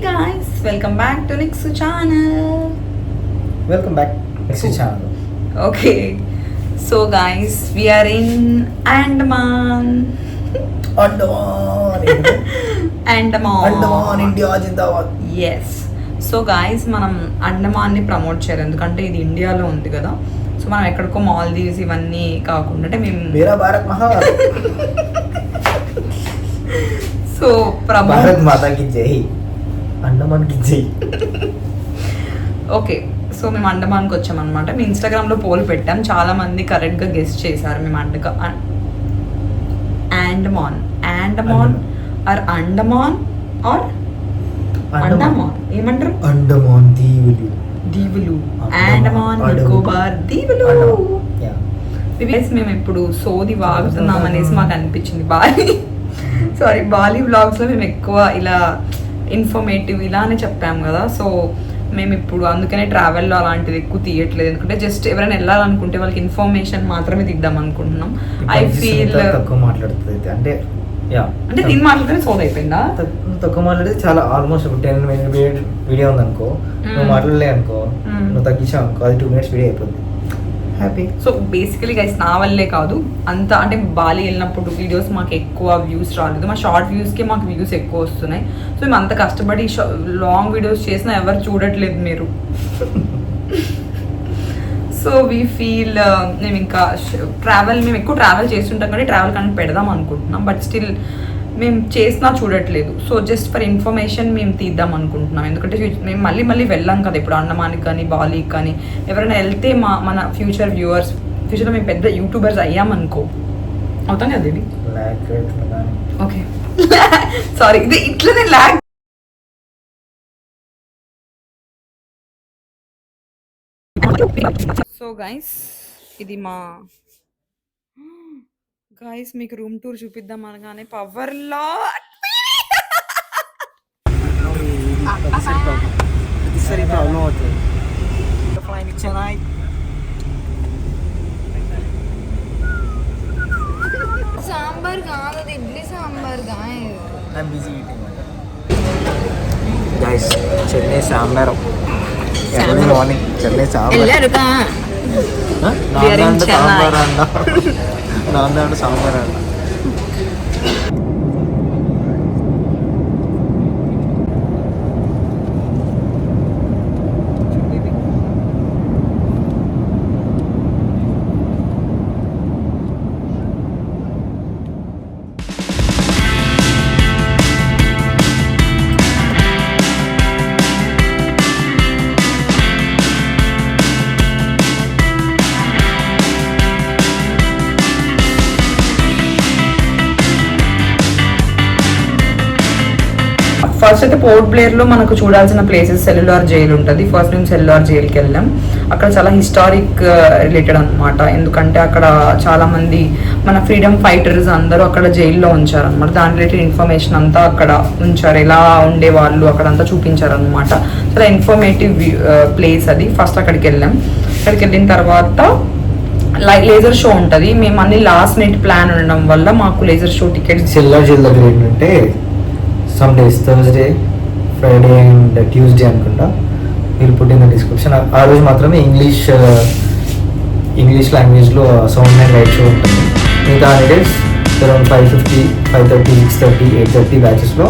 guys, welcome back to Nixu channel. Welcome back Nixu channel. Okay, so guys, we are in Andaman. Andaman India Zindabad. Yes. So guys మనం అండమాన్ని promote చేయాలి ఎందుకంటే ఇది ఇండియాలో ఉంది కదా. So మనం ఎక్కడికో మాల్దీవ్స్ ఇవన్నీ కాకుండా అంటే మేము మేరా భారత్ మహాన్. సో భారత్ మాతాకి జై, అండమాన్కి జై. ఓకే, సో మేము అండమాన్కి వచ్చామన్నమాట. మేము ఇన్స్టాగ్రామ్లో పోల్ పెట్టాం, చాలా మంది కరెక్ట్గా గెస్ట్ చేశారు. మేము అండమాన్ అండమాన్ ఆర్ అండమాన్ ఆర్ అండమాన్ ఏమంటారు? అండమాన్ దీవులు. దీవులు, అండమాన్ నికోబార్ దీవులు. మేము ఇప్పుడు సోది వాగుతున్నాం అనేసి మాకు అనిపించింది. బాలీ వ్లాగ్స్లో మేము ఎక్కువ ఇలా ఇన్ఫర్మేటివ్ ఇలానే చెప్పాము కదా. సో మేము ఇప్పుడు అందుకనే ట్రావెల్లో అలాంటిది ఎక్కువ తీయట్లేదు, ఎందుకంటే జస్ట్ ఎవరైనా వెళ్ళాలనుకుంటే వాళ్ళకి ఇన్ఫర్మేషన్ మాత్రమే తీద్దాం అనుకుంటున్నాం. ఐ ఫీల్ తక్కువ మాట్లాడుతుంది అంటే అంటే దీన్ని మాట్లాడితే సోది అయిపోయిందా? తక్కువ మాట్లాడితే చాలా ఆల్మోస్ట్ 10 minutes వీడియో ఉంది అనుకో, నువ్వు మాట్లాడలే అనుకో, నువ్వు తగ్గించావు అనుకో, అది 2 minutes వీడియో అయిపోతుంది. హ్యాపీ. సో బేసికలీ గైస్ నా వల్లే కాదు అంత, అంటే బాలి వెళ్ళినప్పుడు వీడియోస్ మాకు ఎక్కువ వ్యూస్ రాలేదు, మా షార్ట్ వ్యూస్కి మాకు వ్యూస్ ఎక్కువ వస్తున్నాయి. సో మేము అంత కష్టపడి లాంగ్ వీడియోస్ చేసినా ఎవరు చూడట్లేదు మీరు. సో వీ ఫీల్ మేము ఇంకా మేము ఎక్కువ ట్రావెల్ చేస్తుంటాం కానీ ట్రావెల్ కానీ పెడదాం అనుకుంటున్నాం, బట్ స్టిల్ మేము చేసినా చూడట్లేదు. సో జస్ట్ ఫర్ ఇన్ఫర్మేషన్ మేము తీద్దాం అనుకుంటున్నాం, ఎందుకంటే మేము మళ్ళీ వెళ్ళాం కదా ఇప్పుడు అండమాన్కి కానీ బాలీకి కానీ. ఎవరైనా వెళ్తే మన ఫ్యూచర్లో మేము పెద్ద యూట్యూబర్స్ అయ్యామనుకో, అవుతాం కదా ఇది. ఓకే సారీ, ఇది ఇట్లనే ల్యాక్. సో గైస్ ఇది మా గాయస్ మీకు రూమ్ టూర్ చూపిద్దాం అనగానే పవర్లో సాంబార్ కాదు, అది ఇడ్లీ సాంబార్ గైస్. చెన్నై సాంబార్ మార్నింగ్, చెన్నై సాంబార్ నాన్న సాంబార్ అన్న. ఫస్ట్ అయితే పోర్ట్ బ్లేర్ లో మనకు చూడాల్సిన ప్లేసెస్ సెల్యులార్ జైల్ ఉంటుంది. ఫస్ట్ మేము సెల్యులార్ జైల్కి వెళ్ళాం. అక్కడ చాలా హిస్టారిక్ రిలేటెడ్ అనమాట, ఎందుకంటే అక్కడ చాలా మంది మన ఫ్రీడమ్ ఫైటర్స్ అందరూ అక్కడ జైల్లో ఉంచారనమాట. దాని రిలేటెడ్ ఇన్ఫర్మేషన్ అంతా అక్కడ ఉంచారు, ఎలా ఉండేవాళ్ళు అక్కడంతా చూపించారనమాట. చాలా ఇన్ఫర్మేటివ్ ప్లేస్ అది. ఫస్ట్ అక్కడికి వెళ్ళాం. అక్కడికి వెళ్ళిన తర్వాత లేజర్ షో ఉంటుంది. మేము అన్ని లాస్ట్ మినిట్ ప్లాన్ ఉండడం వల్ల మాకు laser show tickets cellular jail దగ్గర ఏంటంటే some days Thursday, Friday and Tuesday అనుకుంటా, వీళ్ళు పుట్ ఇన్ ద డిస్క్రిప్షన్. ఆ రోజు మాత్రమే ఇంగ్లీష్ లాంగ్వేజ్లో సౌండ్ అండ్ లైట్ షో ఉంటుంది. మిగతా డేస్ అరౌండ్ 5:50, 5:30, 6:30, 8:30 బ్యాచెస్లో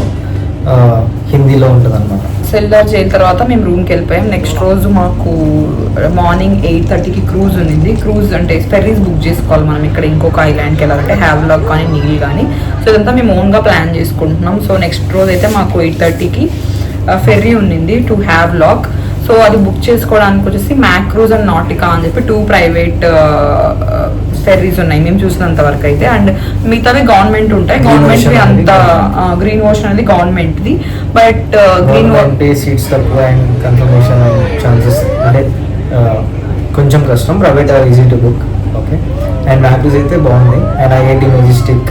హిందీలో ఉంటుంది అనమాట. సెల్యులార్ జైల్ తర్వాత మేము రూమ్కి వెళ్ళిపోయాం. నెక్స్ట్ రోజు మాకు మార్నింగ్ 8:30కి క్రూజ్ ఉంది. క్రూజ్ అంటే ఫెర్రీస్ బుక్ చేసుకోవాలి మనం ఇక్కడ ఇంకొక ఐలాండ్కి వెళ్ళాలంటే, హ్యావ్లాక్ కానీ నీల్ కానీ. సో ఇదంతా మేము ఓన్గా ప్లాన్ చేసుకుంటున్నాం. సో నెక్స్ట్ రోజు అయితే మాకు 8:30కి ఫెర్రీ ఉండింది టు హ్యావ్లాక్. సో అది బుక్ చేసుకోవడానికి వచ్చేసి మ్యాక్రూజ్ అండ్ నాటికా అని చెప్పి 2 ప్రైవేట్ ఫెర్రీస్ ఉన్నాయి మేము చూసినంత వరకు అయితే. అండ్ మిగతావి గవర్నమెంట్ ఉంటాయి. గవర్నమెంట్ అంత గ్రీన్ ఓషన్ అనేది గవర్నమెంట్ది, బట్ గ్రీన్ సీట్స్ తక్కువ అండ్ కన్ఫర్మేషన్ ఛాన్సెస్ అంటే కొంచెం కష్టం. Private are easy to book. Okay, and Makruzz అయితే బాగుంది. అండ్ ఐఐటి మెజెస్టిక్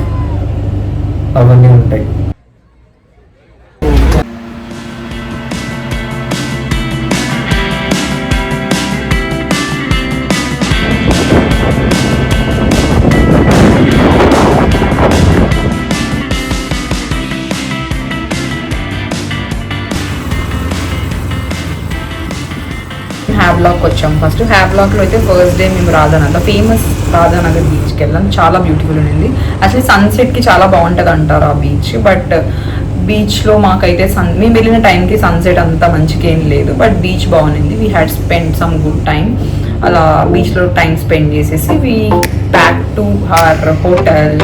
అవన్నీ ఉంటాయి. హ్యావ్లాక్ వచ్చాము. ఫస్ట్ హ్యావ్లాక్లో అయితే ఫస్ట్ డే మేము రాధానగర్, ఫేమస్ రాధానగర్ బీచ్కి వెళ్ళాం. చాలా బ్యూటిఫుల్ ఉంది. యాక్చువల్లీ సన్సెట్కి చాలా బాగుంటుంది అంటారు ఆ బీచ్. బట్ బీచ్లో మాకైతే మేము వెళ్ళిన టైంకి సన్సెట్ అంతా మంచిగా ఏం లేదు. బట్ బీచ్ బాగుంది. We had spend some good time. అలా బీచ్లో టైం స్పెండ్ చేసేసి we back to our hotel.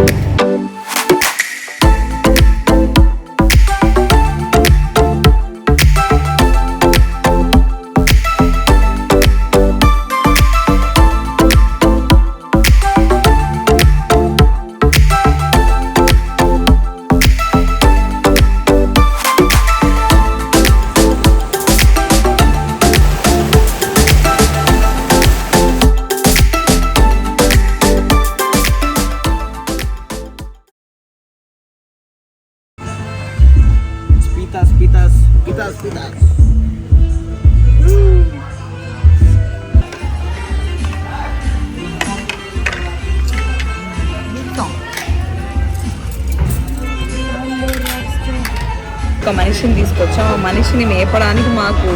Pitas. ఒక మనిషిని తీసుకొచ్చాం. ఆ మనిషిని మేపడానికి మాకు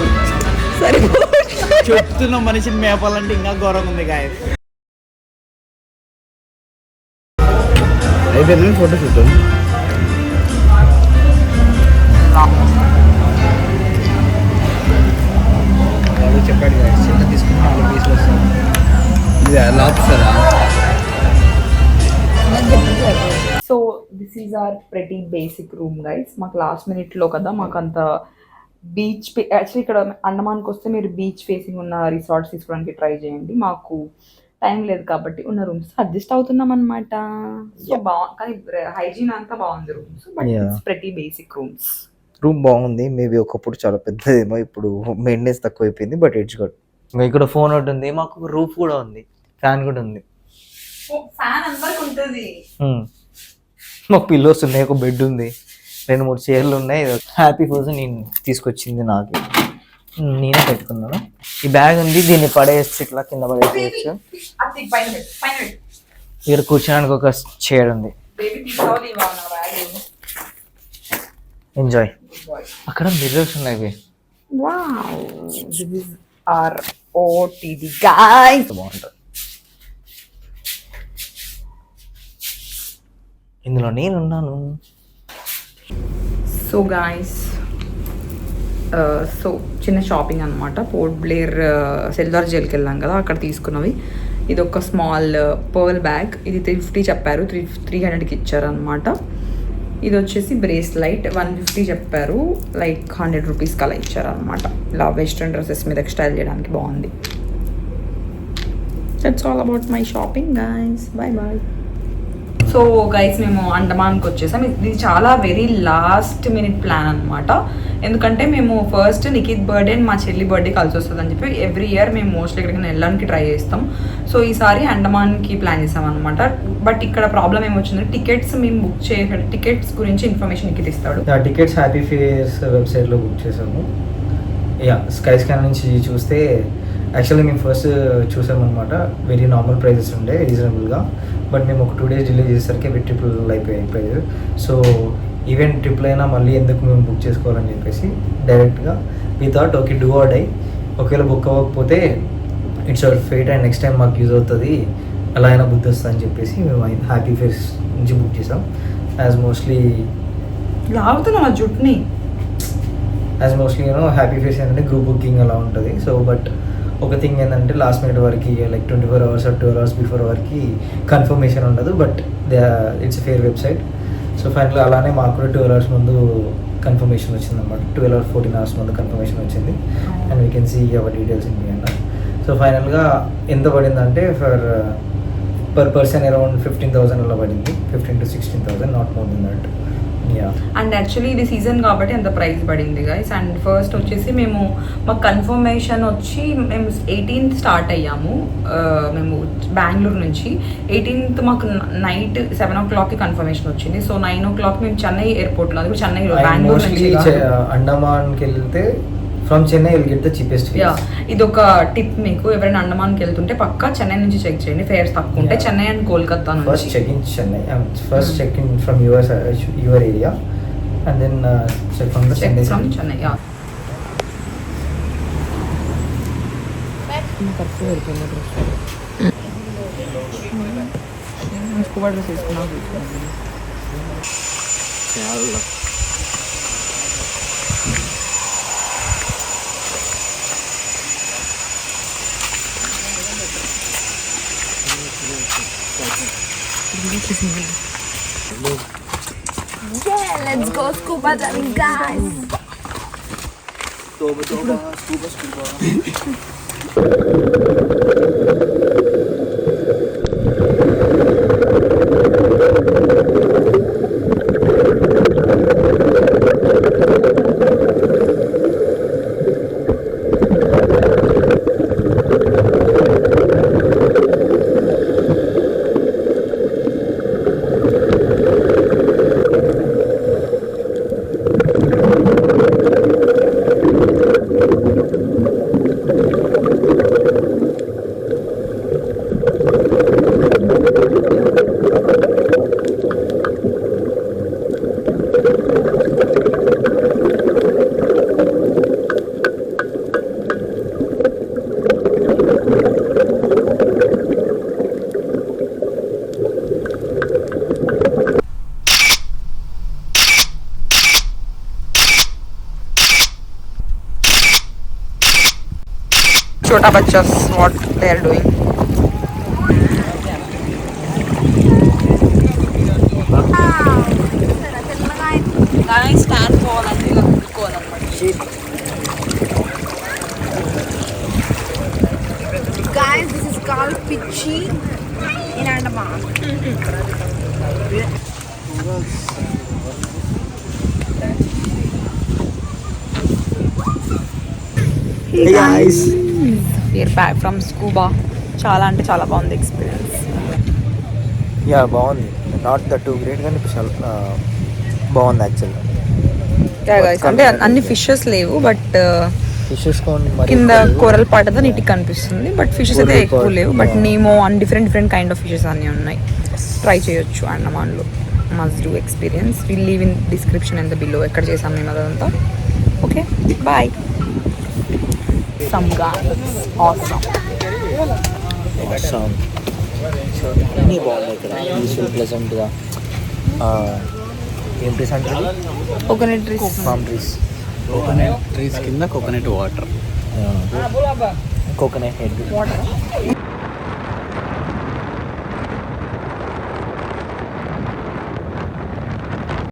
చెప్తున్న మనిషిని మేపాలంటే ఇంకా ఘోరంగా ఉంది గాయస్. అయిపోయింది ఫోటో షూట్. చెప్పాడు చిన్న తీసుకుని 4 పీసులు వస్తాను. ఇది లాపుస్తారా? So this is our pretty basic room guys. మాకు లాస్ట్ మినిట్లో కదా మాకు అంత బీచ్ యాక్చువల్లీ ఇక్కడ అండమాన్కి వస్తే మీరు బీచ్ ఫేసింగ్ ఉన్న రిసార్ట్స్ తీసుకోవడానికి ట్రై చేయండి. మాకు టైం లేదు కాబట్టి ఉన్న రూమ్స్ అడ్జస్ట్ అవుతున్నాం అనమాట. సో కానీ హైజీన్ అంతా బాగుంది rooms. But pretty basic rooms. Room బాగుంది. మేబీ ఒకప్పుడు చాలా పెద్దదేమో, ఇప్పుడు మెయింటెనెన్స్ తక్కువ అయిపోయింది. But it's good. ఇక్కడ ఫోన్ ఒకటి ఉంది, మాకు రూఫ్ కూడా ఉంది, ఫ్యాన్ కూడా ఉంది. ఫ్యాన్ అందరికి ఉంటుంది. మాకు పిల్లోస్ ఉన్నాయి, ఒక బెడ్ ఉంది, 2-3 చైర్లు ఉన్నాయి. హ్యాపీ కోసం నేను తీసుకొచ్చింది, నాకు నేనే పెట్టుకున్నాను. ఈ బ్యాగ్ ఉంది, దీన్ని పడేసి ఇట్లా కింద పడేసేయచ్చు. ఇక్కడ కూర్చోడానికి ఒక చైర్ ఉంది. ఎంజాయ్. అక్కడ మిర్రర్స్ ఉన్నాయి. Wow, this is our OTD guys. బాగుంటుంది. ఇందులో నేనున్నాను. సో గాయస్, సో చిన్న షాపింగ్ అనమాట. పోర్ట్ బ్లేర్ సెల్లార్ జైల్కి వెళ్ళాం కదా, అక్కడ తీసుకున్నవి. ఇది ఒక స్మాల్ పర్ల్ బ్యాగ్. ఇది 350 చెప్పారు, 300కి ఇచ్చారు అనమాట. ఇది వచ్చేసి బ్రేస్లైట్ 150 చెప్పారు, లైక్ 100 రూపీస్కి అలా ఇచ్చారు అనమాట. ఇలా వెస్ట్రన్ డ్రెస్సెస్ మీద స్టైల్ చేయడానికి బాగుంది. That's all about my shopping guys. Bye bye. So guys, మేము అండమాన్కి వచ్చేసాం. ఇది చాలా వెరీ లాస్ట్ మినిట్ ప్లాన్ అనమాట. ఎందుకంటే మేము ఫస్ట్ నిఖిత్ బర్త్డే అండ్ మా చెల్లి బర్త్డే కలిసి వస్తుందని చెప్పి ఎవ్రీ ఇయర్ మేము మోస్ట్లీ ఎక్కడికైనా వెళ్ళడానికి ట్రై చేస్తాం. సో ఈసారి అండమాన్కి ప్లాన్ చేసాం అనమాట. బట్ ఇక్కడ ప్రాబ్లం ఏమొచ్చిందంటే టికెట్స్ మేము బుక్ చేయాలి. టికెట్స్ గురించి ఇన్ఫర్మేషన్ నిఖిత్ ఇస్తాడు. టికెట్స్ హ్యాపీ ఫేర్స్ వెబ్సైట్లో బుక్ చేసాము. స్కై స్కానర్ నుంచి చూస్తే యాక్చువల్లీ మేము ఫస్ట్ చూసామన్నమాట. వెరీ నార్మల్ ప్రైజెస్ ఉండే, రీజనబుల్గా. బట్ మేము ఒక 2 days డిలే చేసేసరికి అవి ట్రిపుల్ అయిపోయాయి ప్రైజ్. సో ఈవెన్ ట్రిపుల్ అయినా మళ్ళీ ఎందుకు మేము బుక్ చేసుకోవాలని చెప్పేసి డైరెక్ట్గా we thought okay do or die. ఒకవేళ బుక్ అవ్వకపోతే it's our fate and next time మాకు యూజ్ అవుతుంది, అలా అయినా బుక్ వస్తుంది అని చెప్పేసి మేము హ్యాపీ ఫేస్ నుంచి బుక్ చేసాం. యాజ్ మోస్ట్లీ లాగుతున్నాం ఆ జుట్టుని. యాజ్ మోస్ట్లీ హ్యాపీ ఫేస్ ఏంటంటే గ్రూప్ బుకింగ్ అలా ఉంటుంది. సో బట్ ఒక థింగ్ ఏంటంటే లాస్ట్ మినిట్ వరకు like 24 hours or 12 hours before వరకు కన్ఫర్మేషన్ ఉండదు. But it's fair website. So ఫైనల్గా అలానే మాకు కూడా 12 hours ముందు కన్ఫర్మేషన్ వచ్చింది అనమాట. 12 or 14 hours ముందు కన్ఫర్మేషన్ వచ్చింది. And we can see our details in the end. So ఫైనల్గా ఎంత పడిందంటే పర్ పర్సన్ అరౌండ్ 15,000 అలా పడింది. 15,000 to 16,000, not more than that. And actually ఇది సీజన్ కాబట్టి అంత ప్రైస్ పడింది గైస్. అండ్ ఫస్ట్ వచ్చేసి మాకు కన్ఫర్మేషన్ వచ్చి మేము 18th స్టార్ట్ అయ్యాము. మేము బెంగళూరు నుంచి 18th మాకు నైట్ 7 o'clockకి కన్ఫర్మేషన్ వచ్చింది. సో 9 o'clock మేము చెన్నై ఎయిర్పోర్ట్లో, అది కూడా చెన్నైలో, బెంగళూరు నుంచి అండమాన్కి వెళ్తే from Chennai will get the cheapest fares. ఇది ఒక టిప్ మీకు, ఎవరైనా అండమాన్కి వెళ్తుంటే పక్కా చెన్నై నుంచి చెక్ చేయండి, ఫేర్స్ తక్కువ ఉంటాయి. చెన్నై అండ్ కోల్కతా నుంచి. First check in Chennai, first check in from your area and then check from the Chennai. Correct పెడుతుంది డ్రెస్ స్కూబా డ్రెస్ వేసుకున్నా Yeah, let's go scuba diving, guys. Chota bachas, what they are doing. Stand Guys, this is called Pichi in Andaman. Hey guys. We're back from scuba. చాలా అంటే చాలా బాగుంది experience. Yeah బాగుంది, not the two great కానీ చాలా బాగుంది యాక్చువల్గా. అంటే అన్ని ఫిషెస్ లేవు బట్ ఫిషెస్ కింద కూరల పాట నీటికి కనిపిస్తుంది బట్ ఫిషెస్ అయితే ఎక్కువ లేవు but Nemo and different kind of fishes అన్నీ ఉన్నాయి. ట్రై చేయొచ్చు అండమాన్లో. Must do experience. Will leave in description and below ఎక్కడ చేసాం మేము అదంతా. Okay bye. Some guys awesome. అన్నీ బాగున్నాయి ఇక్కడ, పీస్ఫుల్ ప్లెజెంట్గా. ఏం ట్రీస్ అంటే coconut trees, palm trees, coconut trees కింద కోకోనట్ వాటర్, కోకోనట్ హెడ్.